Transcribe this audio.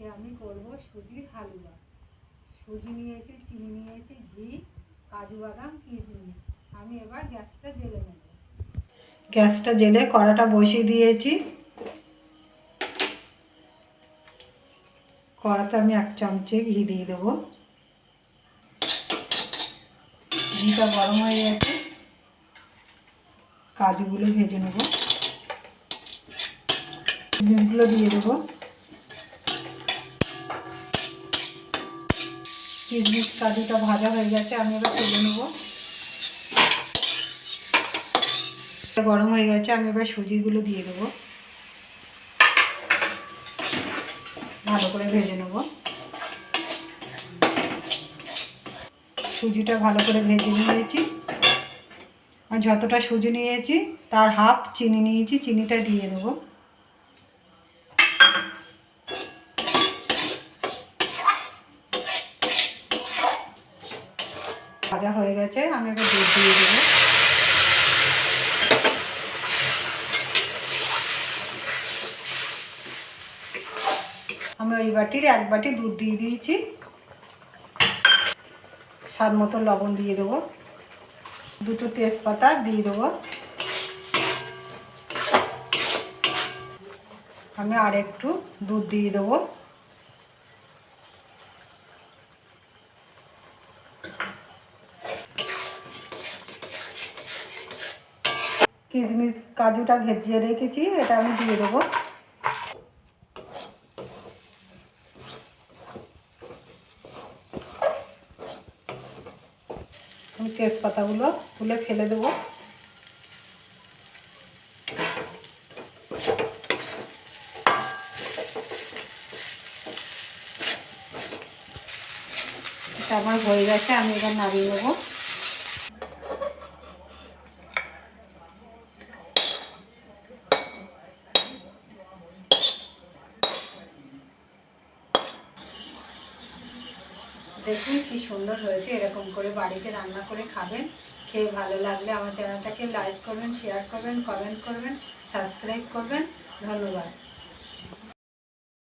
আজকে আমি করব সুজির হালুয়া। সুজি নিয়েছি, চিনি নিয়েছি, ঘি, কাজু বাদাম, কিশমিশ। আমি এবার গ্যাসটা জ্বেলে নেব। গ্যাসটা জ্বেলে কড়াটা বসিয়ে দিয়েছি। কড়াতে আমি 1 চামচে ঘি দিয়ে দেবো। ঘিটা গরম হয়ে গেছে, কাজুগুলো ভেজে নেব। কিশমিশগুলো দিয়ে দেবো। কিশমিশ কাজুটা ভাজা হয়ে গেছে, আমি এবার তুলে নেব। গরম হয়ে গেছে, আমি এবার সুজিগুলো দিয়ে দেবো। ভালো করে ভেজে নেব। সুজিটা ভালো করে ভেজে নিয়েছি। আর যতটা সুজি নিয়েছি তার হাফ চিনি নিয়েছি, চিনিটা দিয়ে দেবো। ভাজা হয়ে গেছে, আমি এবার দুধ দিয়ে দেবো। আমি ওই বাটির 1 বাটি দুধ দিয়ে দিয়েছি। স্বাদ মতো লবণ দিয়ে দেবো। 2টো তেজপাতা দিয়ে দেবো। আমি আর একটু দুধ দিয়ে দেবো। কিশমিশ কাজুটা ভেজে রেখেছি, এটা আমি দিয়ে দেবো। আমি তেজপাতাগুলো তুলে ফেলে দেবো। এটা আমার হয়ে গেছে, আমি এবার নামিয়ে নেবো। দেখুন কি সুন্দর হয়েছে। এরকম করে বাড়িতে রান্না করে খাবেন। খেয়ে ভালো লাগলে আমার চ্যানেলটাকে লাইক করবেন, শেয়ার করবেন, কমেন্ট করবেন, সাবস্ক্রাইব করবেন। ধন্যবাদ।